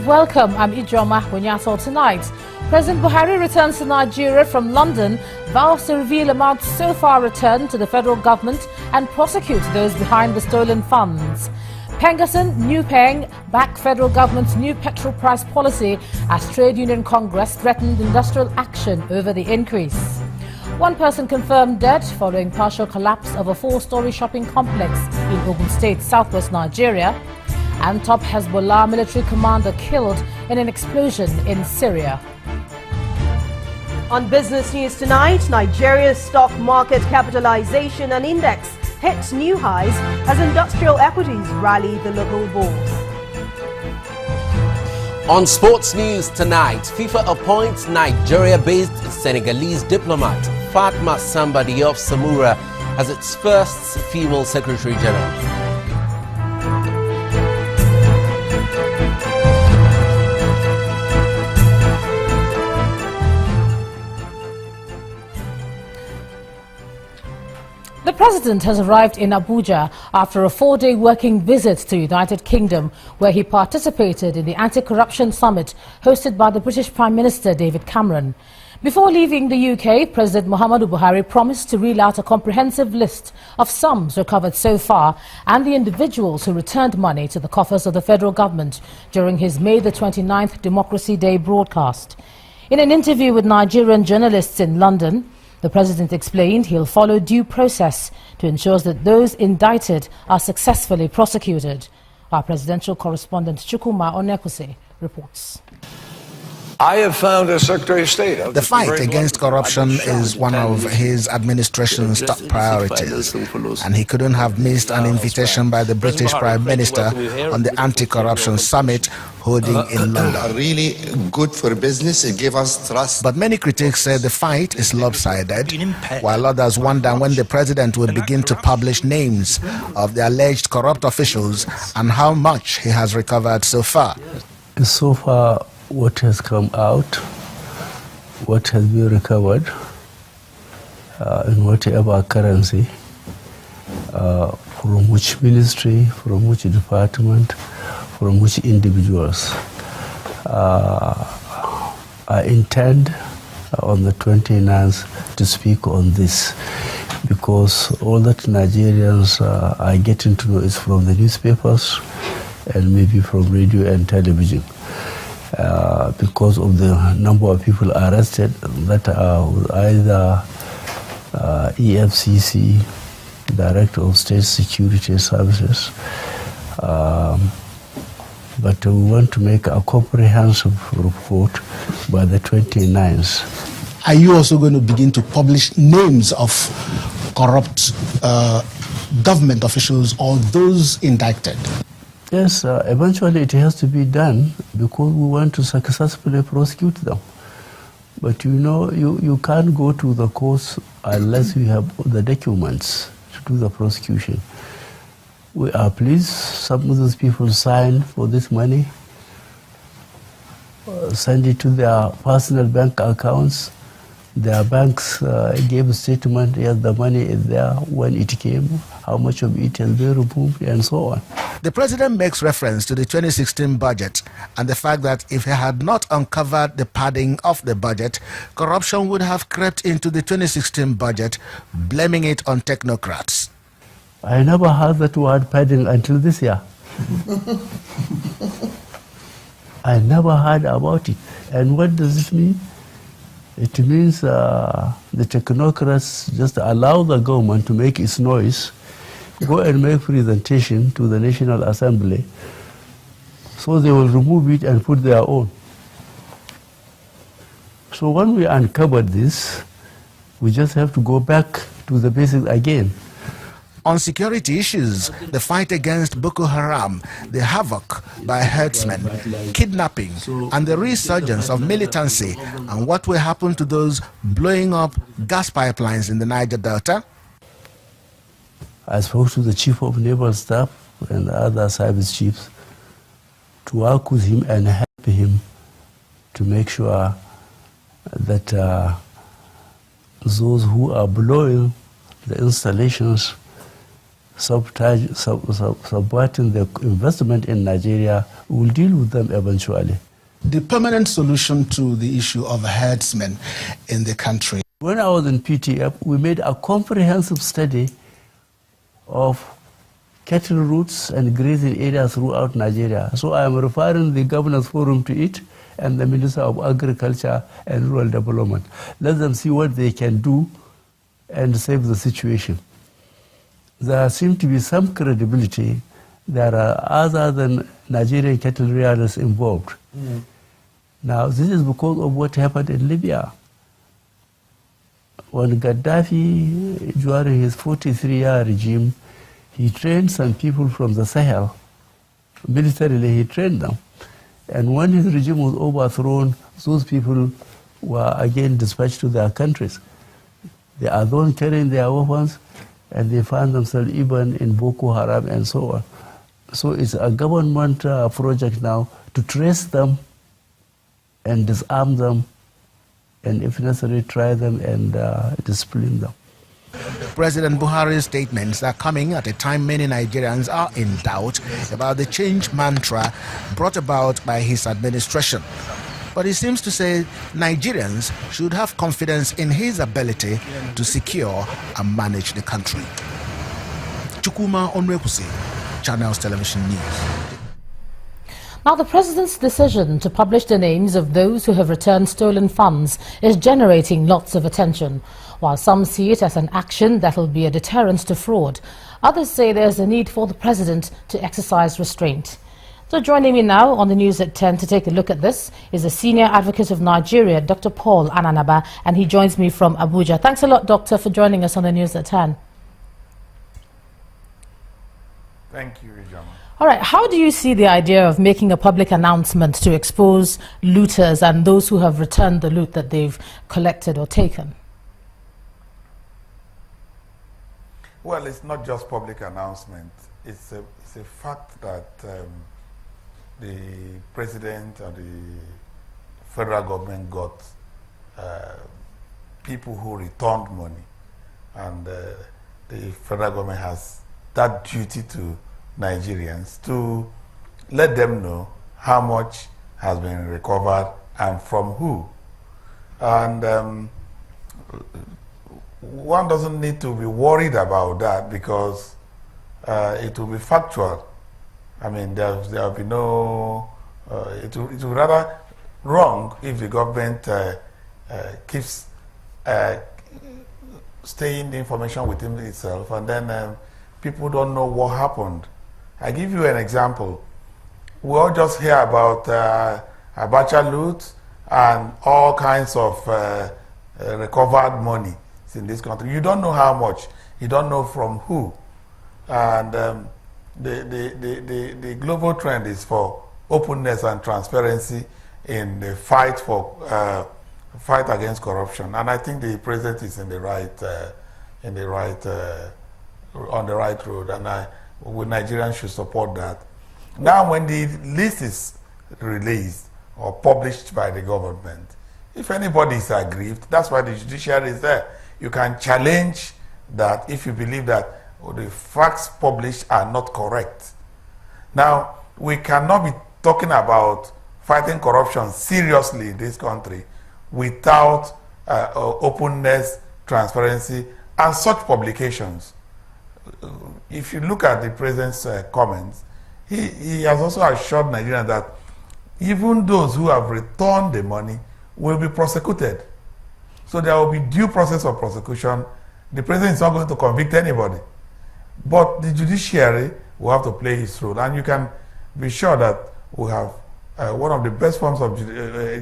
welcome. I'm Ijoma Wenyato. Tonight, President Buhari returns to Nigeria from London, vows to reveal amounts so far returned to the federal government and prosecute those behind the stolen funds. Pengasson, New Peng, back federal government's new petrol price policy as Trade Union Congress threatened industrial action over the increase. One person confirmed dead following partial collapse of a 4-story shopping complex in Ogun State, southwest Nigeria. And top Hezbollah military commander killed in an explosion in Syria. On business news tonight, Nigeria's stock market capitalization and index hit new highs as industrial equities rally the local bulls. On sports news tonight, FIFA appoints Nigeria-based Senegalese diplomat Fatma Samba Diop Samura as its first female Secretary General. The President has arrived in Abuja after a 4-day working visit to United Kingdom, where he participated in the anti-corruption summit hosted by the British Prime Minister David Cameron. Before leaving the UK, President Muhammadu Buhari promised to reel out a comprehensive list of sums recovered so far and the individuals who returned money to the coffers of the federal government during his May the 29th Democracy Day broadcast. In an interview with Nigerian journalists in London, the President explained he'll follow due process to ensure that those indicted are successfully prosecuted. Our presidential correspondent Chukwuma Onekwusi reports. I have found a Secretary of State. The fight against corruption is one of his administration's top priorities, and he couldn't have missed an invitation by the British Prime Minister on the anti-corruption summit holding in London. Really good for business. It gave us trust. But many critics say the fight is lopsided, while others wonder when the President will begin to publish names of the alleged corrupt officials and how much he has recovered so far. So far, what has come out, what has been recovered in whatever currency, from which ministry, from which department, from which individuals. I intend on the 29th to speak on this, because all that Nigerians are getting to know is from the newspapers and maybe from radio and television. Because of the number of people arrested that are either EFCC, Director of State Security Services, but we want to make a comprehensive report by the 29th. Are you also going to begin to publish names of corrupt government officials or those indicted? Yes, eventually it has to be done because we want to successfully prosecute them. But you know, you can't go to the courts unless you have the documents to do the prosecution. We are pleased some of those people signed for this money, send it to their personal bank accounts. Their banks gave a statement, yes, the money is there when it came, how much of it has been removed, and so on. The President makes reference to the 2016 budget and the fact that if he had not uncovered the padding of the budget, corruption would have crept into the 2016 budget, blaming it on technocrats. I never heard that word padding until this year. I never heard about it. And what does it mean? It means the technocrats just allow the government to make its noise, go and make presentation to the National Assembly, so they will remove it and put their own. So when we uncovered this, we just have to go back to the basics again. On security issues, the fight against Boko Haram, the havoc by herdsmen, kidnapping, and the resurgence of militancy, and what will happen to those blowing up gas pipelines in the Niger Delta? I spoke to the Chief of Naval Staff and other service chiefs to work with him and help him to make sure that those who are blowing the installations subverting the investment in Nigeria, we will deal with them eventually. The permanent solution to the issue of herdsmen in the country. When I was in PTF, we made a comprehensive study of cattle routes and grazing areas throughout Nigeria. So I am referring the Governors Forum to it and the Minister of Agriculture and Rural Development. Let them see what they can do and save the situation. There seems to be some credibility. There are other than Nigerian cattle rearers involved. Now, this is because of what happened in Libya. When Gaddafi, during his 43-year regime, he trained some people from the Sahel. Militarily, he trained them. And when his regime was overthrown, those people were again dispatched to their countries. They are the ones carrying their weapons, and they find themselves even in Boko Haram and so on. So it's a government project now to trace them and disarm them, and if necessary, try them and discipline them. President Buhari's statements are coming at a time many Nigerians are in doubt about the change mantra brought about by his administration. But he seems to say Nigerians should have confidence in his ability to secure and manage the country. Chukuma Onwekusi, Channels Television News. Now, the president's decision to publish the names of those who have returned stolen funds is generating lots of attention. While some see it as an action that will be a deterrent to fraud, others say there's a need for the president to exercise restraint. So joining me now on the news at 10 to take a look at this is a senior advocate of Nigeria, Dr. Paul Ananaba, and he joins me from Abuja. Thanks a lot, Doctor, for joining us on the news at 10. Thank you, Rijama. All right, how do you see the idea of making a public announcement to expose looters and those who have returned the loot that they've collected or taken? Well, it's not just public announcement. It's a fact that the president and the federal government got people who returned money, and the federal government has that duty to Nigerians to let them know how much has been recovered and from who. And one doesn't need to be worried about that because it will be factual. I mean, there will be no, it will be rather wrong if the government keeps staying the information within itself and then people don't know what happened. I give you an example. We all just hear about Abacha loot and all kinds of recovered money in this country. You don't know how much. You don't know from who. And the global trend is for openness and transparency in the fight against corruption. And I think the president is on the right road, and Nigerians should support that. Now, when the list is released or published by the government, if anybody is aggrieved, that's why the judiciary is there. You can challenge that if you believe that the facts published are not correct. Now, we cannot be talking about fighting corruption seriously in this country without openness, transparency, and such publications. If you look at the president's comments, he has also assured Nigerians that even those who have returned the money will be prosecuted. So there will be due process of prosecution. The president is not going to convict anybody. But the judiciary will have to play its role. And you can be sure that we have one of the best forms of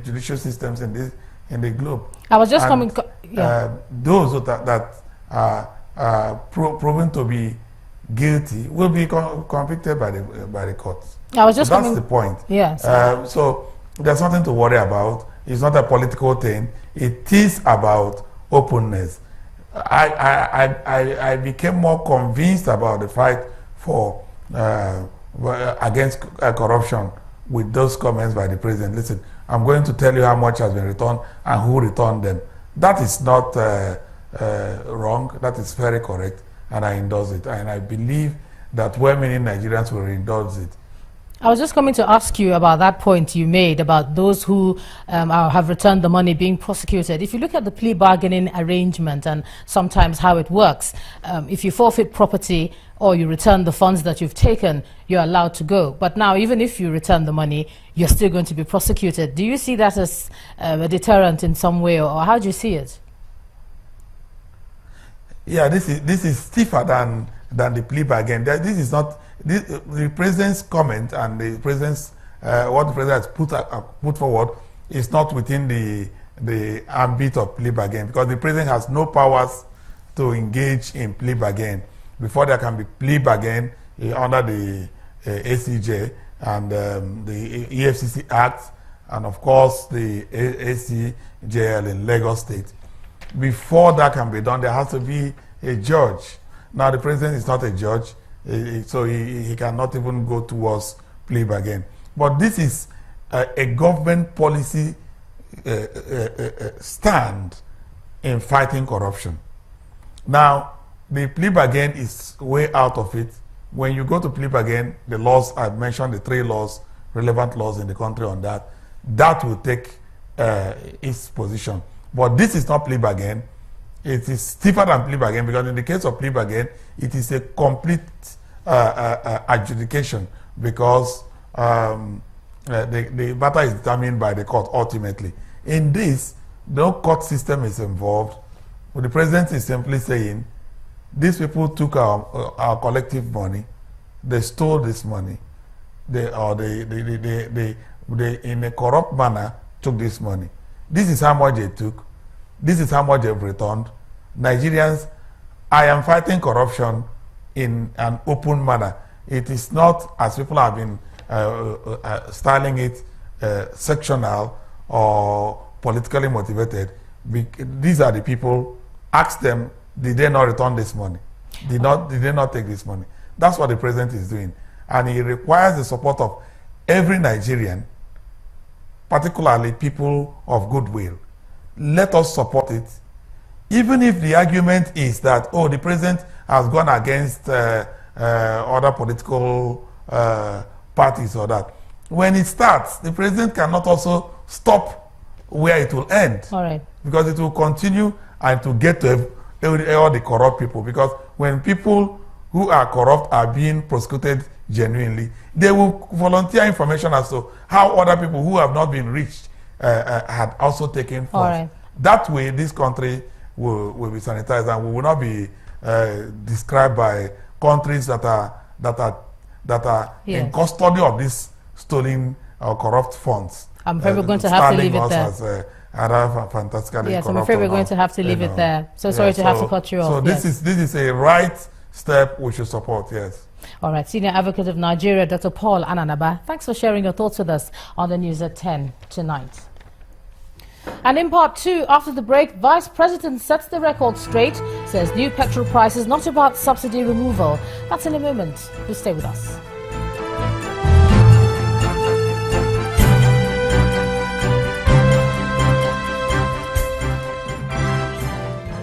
judicial systems in the globe. I was just coming. Those that are proven to be guilty will be convicted by the courts. I was just so that's the point. Yes. So there's nothing to worry about. It's not a political thing. It is about openness. I became more convinced about the fight for against corruption with those comments by the president. Listen, I'm going to tell you how much has been returned and who returned them. That is not wrong. That is very correct. and I endorse it. And I believe that well-meaning Nigerians will endorse it. I was just coming to ask you about that point you made about those who have returned the money being prosecuted. If you look at the plea bargaining arrangement and sometimes how it works, if you forfeit property or you return the funds that you've taken, you're allowed to go. But now, even if you return the money, you're still going to be prosecuted. Do you see that as a deterrent in some way, or how do you see it? Yeah, this is stiffer than the plea bargain. This is not the president's comment and the president's what the president has put forward is not within the ambit of plea bargain, because the president has no powers to engage in plea bargain. Before there can be plea bargain under the ACJ and the EFCC Act, and of course the ACJL in Lagos State. Before that can be done, there has to be a judge. Now the president is not a judge, so he cannot even go towards plea bargain. But this is a government policy stand in fighting corruption. Now, the plea bargain is way out of it. When you go to plea bargain, the laws, I've mentioned the 3 laws, relevant laws in the country on that, that will take its position. But this is not plea bargain. It is stiffer than plea bargain, because in the case of plea bargain, it is a complete adjudication, because the matter is determined by the court ultimately. In this, no court system is involved. The president is simply saying, these people took our collective money, they stole this money, they in a corrupt manner took this money. This is how much they took. This is how much they've returned. Nigerians, I am fighting corruption in an open manner. It is not, as people have been styling it, sectional or politically motivated. These are the people. Ask them, did they not return this money? Did they not take this money? That's what the president is doing. And he requires the support of every Nigerian, particularly people of goodwill. Let us support it. Even if the argument is that, oh, the president has gone against other political parties or that. When it starts, the president cannot also stop where it will end. All right. Because it will continue and to get to all the corrupt people. Because when people who are corrupt are being prosecuted genuinely, they will volunteer information as to how other people who have not been reached had also taken funds. Right. That way, this country will be sanitized, and we will not be described by countries that are yes. in custody of these stolen or corrupt funds. I'm afraid we're going to have to leave it there. Yes, I'm afraid we're going to have to leave it there. So sorry to have to cut you off. So this is a right step we should support, yes. All right, Senior Advocate of Nigeria, Dr. Paul Ananaba, thanks for sharing your thoughts with us on the news at 10 tonight. And in part 2, after the break, Vice President sets the record straight, says new petrol prices not about subsidy removal. That's in a moment. Please stay with us.